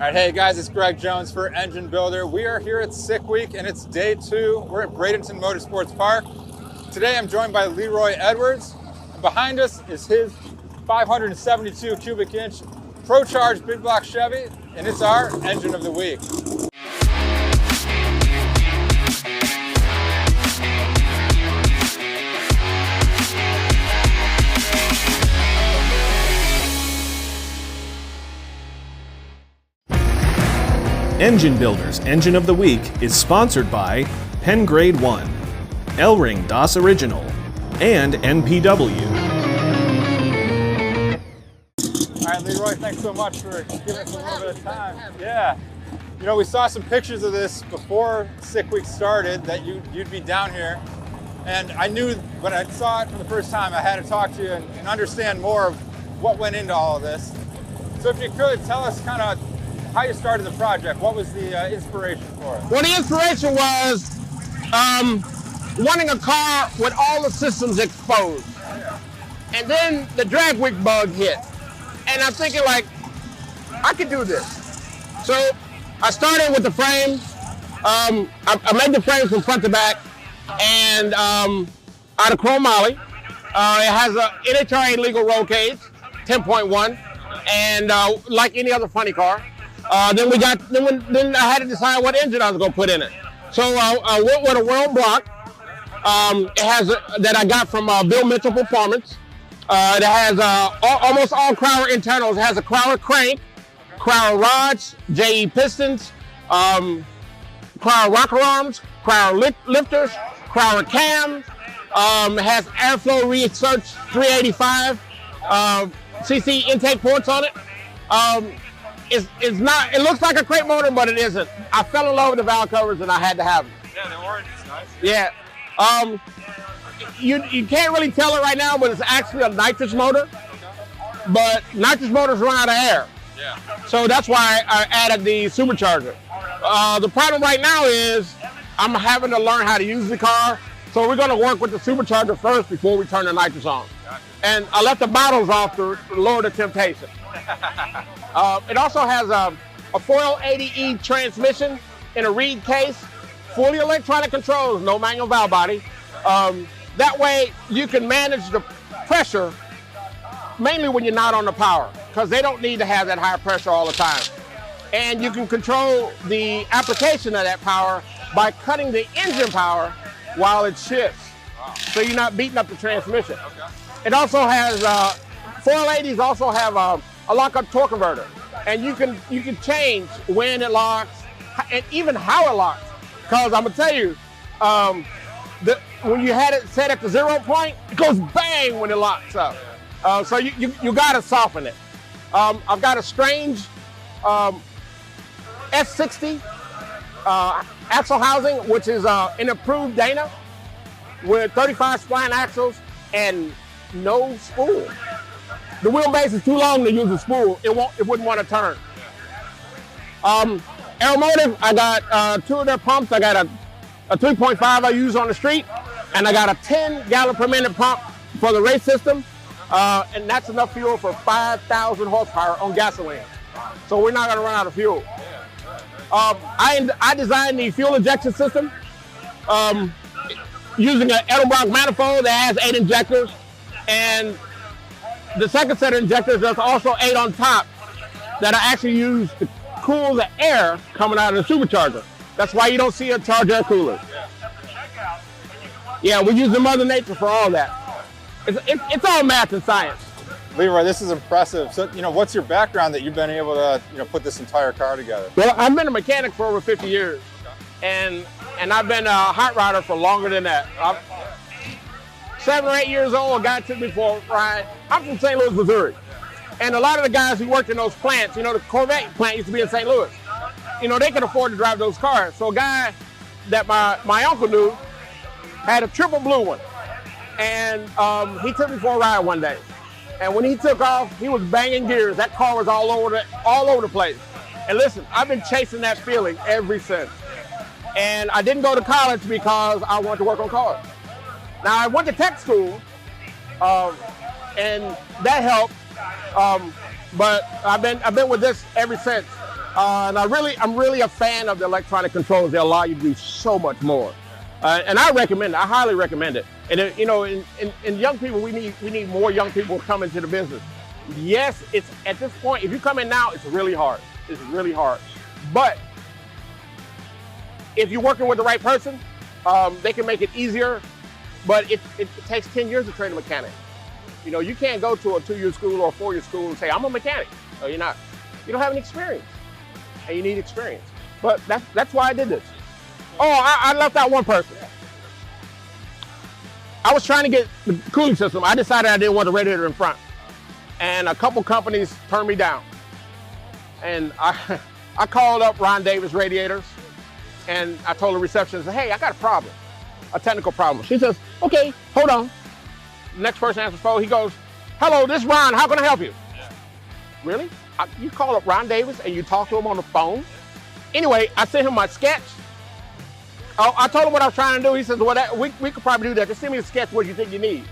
All right, hey guys, it's Greg Jones for Engine Builder. We are here at Sick Week and it's day 2. We're at Bradenton Motorsports Park. Today I'm joined by Leroy Edwards. And behind us is his 572 cubic inch ProCharged big block Chevy, and it's our engine of the week. Engine Builder's Engine of the Week is sponsored by Pen Grade 1, L-Ring DOS Original, and NPW. All right, Leroy, thanks so much for giving us a little bit of time. Yeah. You know, we saw some pictures of this before Sick Week started that you'd be down here. And I knew when I saw it for the first time, I had to talk to you and understand more of what went into all of this. So if you could, tell us kind of how you started the project. What was the inspiration for it? Well, the inspiration was wanting a car with all the systems exposed. And then the drag week bug hit. And I'm thinking, like, I could do this. So I started with the frame. I made the frame from front to back and out of chrome moly. It has a NHRA legal roll cage, 10.1, and like any other funny car. Then I had to decide what engine I was going to put in it. So I went with a World Block. It has that I got from Bill Mitchell Performance. It has almost all Crowler internals. It has a Crowler crank, Crowler rods, JE pistons, Crowler rocker arms, Crowler lifters, Crowler cams. It has airflow research 385 cc intake ports on it. It's not. It looks like a crate motor, but it isn't. I fell in love with the valve covers, and I had to have them. Yeah, the orange is nice. Yeah. You can't really tell it right now, but it's actually a nitrous motor. But nitrous motors run out of air. Yeah. So that's why I added the Supercharger. The problem right now is I'm having to learn how to use the car. So we're going to work with the Supercharger first before we turn the nitrous on. Gotcha. And I left the bottles off to lower the temptation. It also has a 480E transmission in a reed case, fully electronic controls, no manual valve body. That way you can manage the pressure mainly when you're not on the power, because they don't need to have that high pressure all the time. And you can control the application of that power by cutting the engine power while it shifts. Wow. So you're not beating up the transmission. Okay. It also has, 480s also have a lock-up torque converter, and you can change when it locks and even how it locks. Because I'm gonna tell you, when you had it set at the 0 point, it goes bang when it locks up. So you gotta soften it. I've got a strange S60 axle housing, which is an improved Dana with 35 spline axles and no spool. The wheelbase is too long to use a spool. It wouldn't want to turn. Aeromotive, I got 2 of their pumps. I got a 3.5 I use on the street, and I got a 10 gallon per minute pump for the race system, and that's enough fuel for 5,000 horsepower on gasoline. So we're not going to run out of fuel. I designed the fuel injection system using an Edelbrock manifold that has 8 injectors, and the second set of injectors, there's also 8 on top that I actually use to cool the air coming out of the Supercharger. That's why you don't see a charge air cooler. Yeah, we're using Mother Nature for all that. It's all math and science. Leroy, this is impressive. So, what's your background that you've been able to, put this entire car together? Well, I've been a mechanic for over 50 years, and I've been a hot rodder for longer than that. 7 or 8 years old, a guy took me for a ride. I'm from St. Louis, Missouri. And a lot of the guys who worked in those plants, the Corvette plant used to be in St. Louis. They could afford to drive those cars. So a guy that my uncle knew had a triple blue one. And he took me for a ride one day. And when he took off, he was banging gears. That car was all over the place. And listen, I've been chasing that feeling ever since. And I didn't go to college because I wanted to work on cars. Now I went to tech school, and that helped. But I've been with this ever since. And I'm really a fan of the electronic controls. They allow you to do so much more. And I recommend it. I highly recommend it. And you know, in young people, we need more young people to come into the business. Yes, it's at this point, if you come in now, it's really hard. It's really hard. But if you're working with the right person, they can make it easier. But it takes 10 years to train a mechanic. You know, you can't go to a 2-year school or a 4-year school and say, I'm a mechanic. No, you're not. You don't have any experience. And you need experience. But that's why I did this. Oh, I left out one person. I was trying to get the cooling system. I decided I didn't want the radiator in front. And a couple companies turned me down. And I called up Ron Davis Radiators, and I told the receptionist, hey, I got a problem, a technical problem. She says, okay, hold on. The next person answers the phone, he goes, hello, this is Ron, how can I help you? Yeah. Really? You call up Ron Davis and you talk to him on the phone? Anyway, I sent him my sketch. Oh, I told him what I was trying to do. He says, well, we could probably do that. Just send me a sketch what you think you need.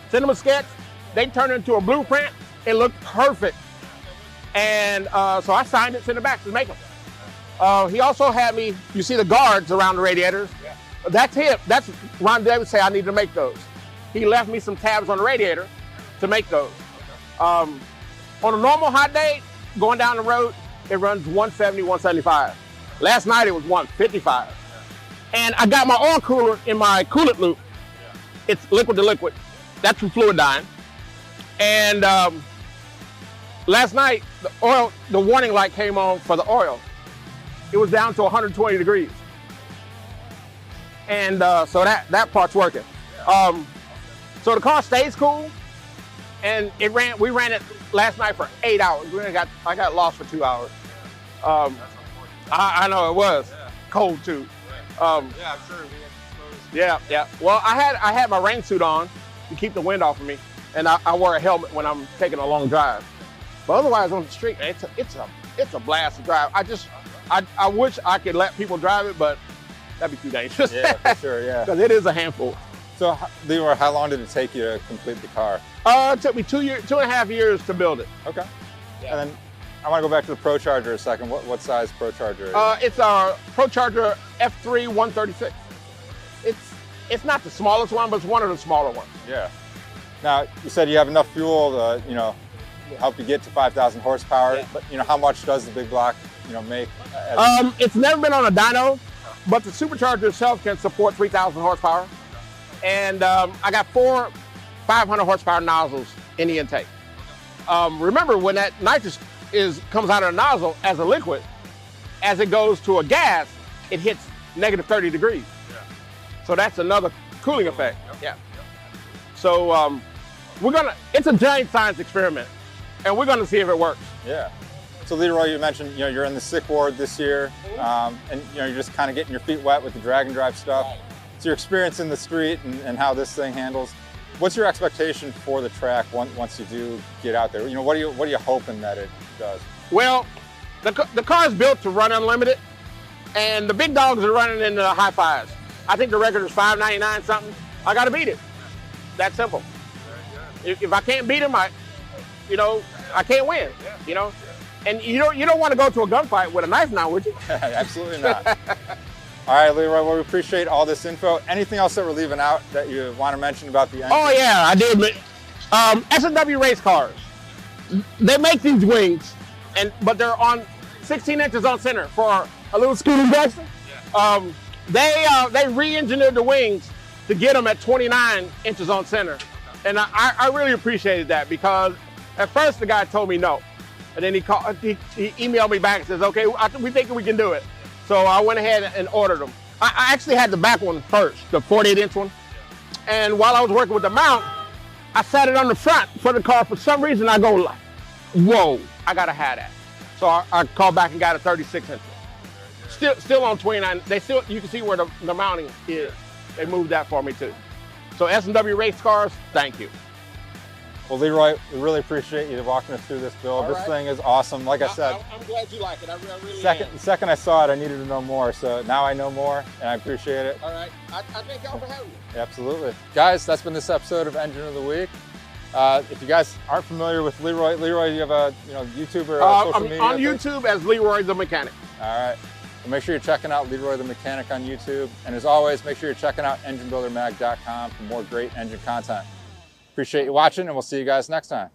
Send him a sketch. They turned it into a blueprint. It looked perfect. And so I signed it, sent it back to make them. He also had me, you see the guards around the radiators? Yeah. That's him. That's Ron Davis say I need to make those. He left me some tabs on the radiator to make those. On a normal hot day, going down the road, it runs 170, 175. Last night it was 155. And I got my oil cooler in my coolant loop. It's liquid to liquid. That's from Fluidyne. And last night, the warning light came on for the oil. It was down to 120 degrees. And so that part's working. So the car stays cool. And we ran it last night for 8 hours. I got lost for 2 hours. I know it was cold too. Yeah, I'm sure we had exposed. Yeah. Well, I had my rain suit on to keep the wind off of me, and I wear a helmet when I'm taking a long drive. But otherwise, on the street, man, it's a blast to drive. I wish I could let people drive it, but that'd be too dangerous. Yeah, for sure. Yeah. Because it is a handful. So, Leroy, how long did it take you to complete the car? It took me 2.5 years to build it. Okay. Yeah. And then I want to go back to the ProCharger a second. What size ProCharger is it? It's our ProCharger F3 136. It's not the smallest one, but it's one of the smaller ones. Yeah. Now, you said you have enough fuel to, help you get to 5,000 horsepower. Yeah. But, how much does the big block, make? It's never been on a dyno, but the Supercharger itself can support 3,000 horsepower. And I got 4 500 horsepower nozzles in the intake. Remember, when that nitrous comes out of the nozzle as a liquid, as it goes to a gas, it hits negative 30 degrees. Yeah. So that's another cooling effect. Yep. Yeah. So it's a giant science experiment, and we're gonna see if it works. Yeah. So Leroy, you mentioned you're in the sick ward this year, and you're just kind of getting your feet wet with the drag and drive stuff. Right. So your experience in the street and how this thing handles. What's your expectation for the track once you do get out there? What are you hoping that it does? Well, the car is built to run unlimited, and the big dogs are running in the high fives. I think the record is 599 something. I got to beat it. That simple. If I can't beat them, I can't win. And you don't want to go to a gunfight with a knife now, would you? Absolutely not. All right, Leroy, well, we appreciate all this info. Anything else that we're leaving out that you want to mention about the engine? Oh, yeah, I did. S&W race cars, they make these wings, but they're on 16 inches on center for a little scooting Jackson. Yeah. They re-engineered the wings to get them at 29 inches on center. And I really appreciated that, because at first the guy told me no. And then he emailed me back and says, okay, we think we can do it. So I went ahead and ordered them. I actually had the back one first, the 48-inch one. And while I was working with the mount, I sat it on the front for the car. For some reason, I go like, whoa, I gotta have that. So I called back and got a 36-inch one. Still on 29. You can see where the mounting is. They moved that for me too. So S&W race cars, thank you. Well, Leroy, we really appreciate you walking us through this build. This thing is awesome. Like I said, I'm glad you like it. I really The second I saw it, I needed to know more. So now I know more, and I appreciate it. All right. I thank y'all for having me. Absolutely. Guys, that's been this episode of Engine of the Week. If you guys aren't familiar with Leroy, you have a YouTube or social media? On YouTube as Leroy the Mechanic. All right. So make sure you're checking out Leroy the Mechanic on YouTube. And as always, make sure you're checking out enginebuildermag.com for more great engine content. Appreciate you watching, and we'll see you guys next time.